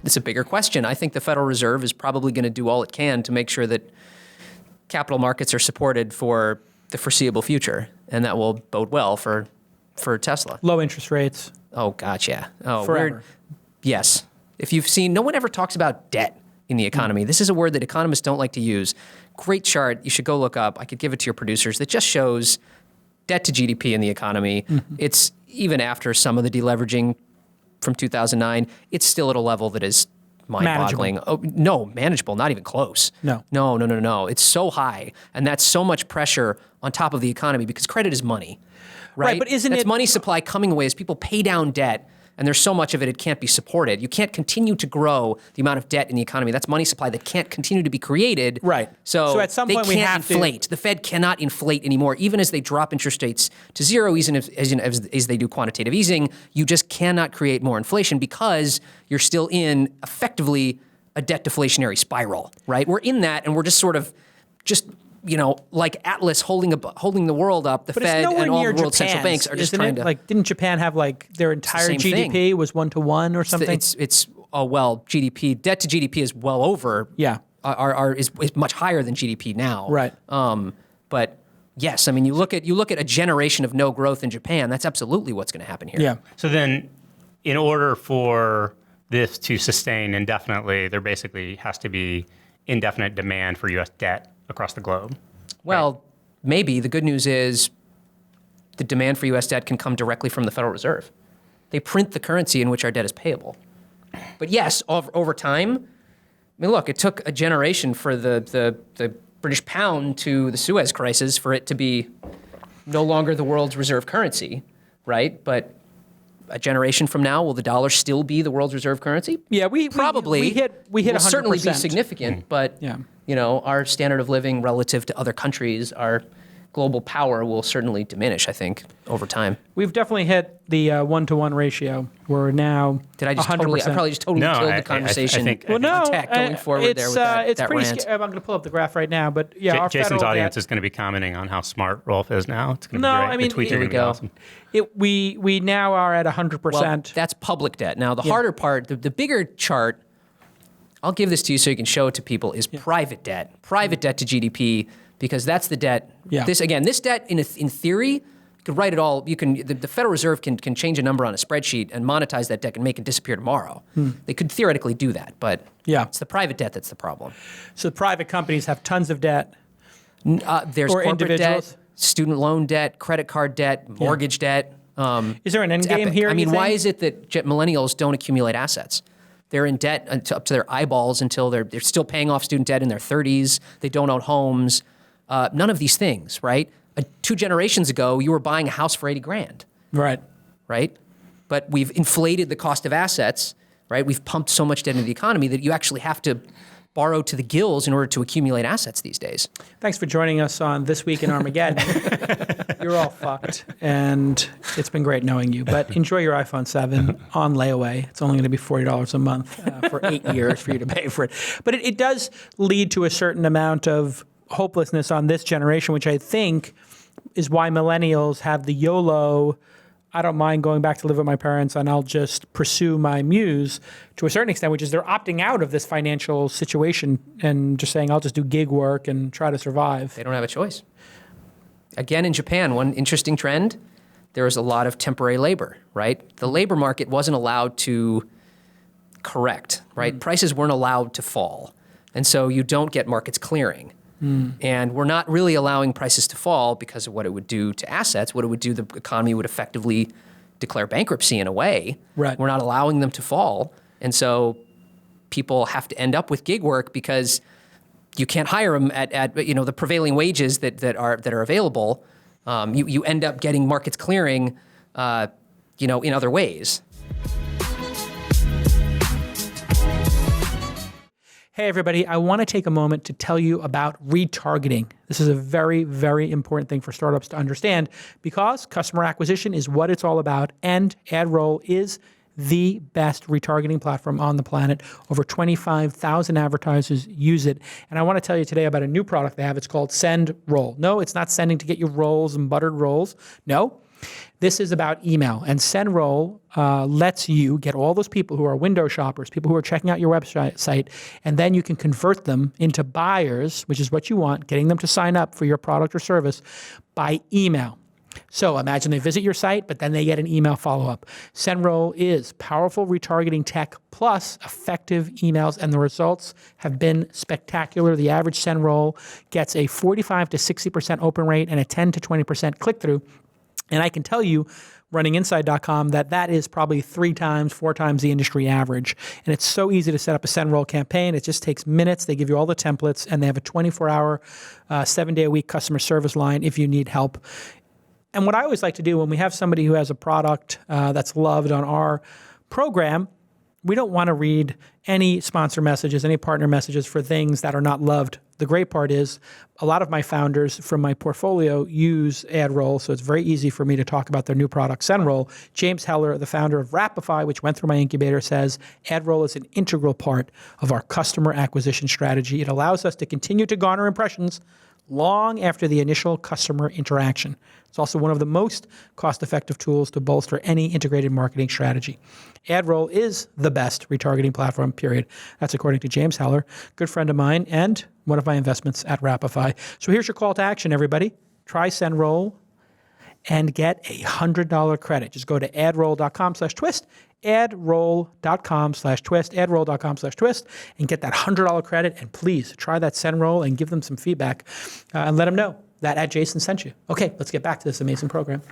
it's a bigger question. I think the Federal Reserve is probably going to do all it can to make sure that capital markets are supported for the foreseeable future, and that will bode well for Tesla. Low interest rates. Oh, gosh, yeah. Oh, Forever. Yes. If you've seen, no one ever talks about debt in the economy. This is a word that economists don't like to use. Great chart. You should go look up. I could give it to your producers. That just shows debt to GDP in the economy. It's even after some of the deleveraging from 2009, it's still at a level that is mind-boggling. Oh, no, manageable, not even close. No. It's so high, and that's so much pressure on top of the economy because credit is money, right? But isn't that's it money supply coming away as people pay down debt, and there's so much of it, it can't be supported. You can't continue to grow the amount of debt in the economy. That's money supply that can't continue to be created. Right. So at some point they we can't have inflate. to. The Fed cannot inflate anymore, even as they drop interest rates to zero, even as they do quantitative easing. You just cannot create more inflation because you're still in effectively a debt deflationary spiral, right? We're in that, and we're just sort of like Atlas holding the world up. The Fed and all the world central banks are just trying to. Like, didn't Japan have like their entire GDP was 1-to-1 or something? GDP debt to GDP is well over. Yeah, is much higher than GDP now. Right. But yes, I mean you look at a generation of no growth in Japan. That's absolutely what's going to happen here. Yeah. So then, in order for this to sustain indefinitely, there basically has to be indefinite demand for U.S. debt across the globe. Well, right? Maybe. The good news is the demand for U.S. debt can come directly from the Federal Reserve. They print the currency in which our debt is payable. But yes, over time, I mean, look, it took a generation for the British pound to the Suez Crisis for it to be no longer the world's reserve currency, right? But a generation from now, will the dollar still be the world's reserve currency? Yeah, we hit will 100%. certainly be significant, but yeah. Our standard of living relative to other countries, our global power will certainly diminish, I think, over time. We've definitely hit the 1-to-1 ratio. We're now Did I just 100%. I probably just totally killed the conversation. I think on tech going forward there with that it's pretty rant. I'm going to pull up the graph right now, but yeah, our Jason's federal audience debt, is going to be commenting on how smart Rolfe is now. It's going to No, be great. I mean, the tweets here are we going to be go. awesome. we now are at 100%. Well, that's public debt. Now, the harder part, the bigger chart, I'll give this to you so you can show it to people, is private debt. Private debt to GDP, because that's the debt. Yeah. This debt, in theory, you could write it all. You can. The Federal Reserve can change a number on a spreadsheet and monetize that debt and make it disappear tomorrow. They could theoretically do that, but it's the private debt that's the problem. So private companies have tons of debt. There's or corporate individuals. debt, student loan debt, credit card debt, mortgage debt. Is there an end game epic. here? I mean, you think? why is it that millennials don't accumulate assets? They're in debt up to their eyeballs until they're still paying off student debt in their 30s. They don't own homes. None of these things, right? 2 generations ago, you were buying a house for $80,000. Right? But we've inflated the cost of assets, right? We've pumped so much debt into the economy that you actually have to borrow to the gills in order to accumulate assets these days. Thanks for joining us on This Week in Armageddon. You're all fucked, and it's been great knowing you. But enjoy your iPhone 7 on layaway. It's only going to be $40 a month for 8 years for you to pay for it. But it does lead to a certain amount of hopelessness on this generation, which I think is why millennials have the YOLO, I don't mind going back to live with my parents and I'll just pursue my muse to a certain extent, which is they're opting out of this financial situation and just saying, I'll just do gig work and try to survive. They don't have a choice. Again, in Japan, one interesting trend, there was a lot of temporary labor, right? The labor market wasn't allowed to correct, right? Prices weren't allowed to fall. And so you don't get markets clearing. And we're not really allowing prices to fall because of what it would do to assets. What it would do, the economy would effectively declare bankruptcy in a way. Right. We're not allowing them to fall. And so people have to end up with gig work because you can't hire them at the prevailing wages that are available. You end up getting markets clearing, in other ways. Hey, everybody, I want to take a moment to tell you about retargeting. This is a very, very important thing for startups to understand because customer acquisition is what it's all about, and AdRoll is the best retargeting platform on the planet. Over 25,000 advertisers use it. And I want to tell you today about a new product they have. It's called Send Roll. No, it's not sending to get you rolls and buttered rolls. No, This is about email, and SendRoll lets you get all those people who are window shoppers, people who are checking out your website, and then you can convert them into buyers, which is what you want, getting them to sign up for your product or service by email. So imagine they visit your site, but then they get an email follow-up. SendRoll is powerful retargeting tech plus effective emails, and the results have been spectacular. The average SendRoll gets a 45 to 60% open rate and a 10 to 20% click-through. And I can tell you, running inside.com, that is probably 3 times, 4 times the industry average. And it's so easy to set up a SendRoll campaign. It just takes minutes. They give you all the templates, and they have a 24-hour, 7-day-a-week customer service line if you need help. And what I always like to do when we have somebody who has a product that's loved on our program, we don't want to read any sponsor messages, any partner messages for things that are not loved. The great part is a lot of my founders from my portfolio use AdRoll, so it's very easy for me to talk about their new product, SendRoll. James Heller, the founder of Rapify, which went through my incubator, says AdRoll is an integral part of our customer acquisition strategy. It allows us to continue to garner impressions long after the initial customer interaction. It's also one of the most cost-effective tools to bolster any integrated marketing strategy. AdRoll is the best retargeting platform, period. That's according to James Heller, good friend of mine and one of my investments at Rapify. So here's your call to action, everybody. Try SendRoll and get a $100 credit. Just go to adroll.com/twist, adroll.com/twist, adroll.com/twist, and get that $100 credit. And please try that SendRoll and give them some feedback and let them know that @Jason sent you. Okay, let's get back to this amazing program.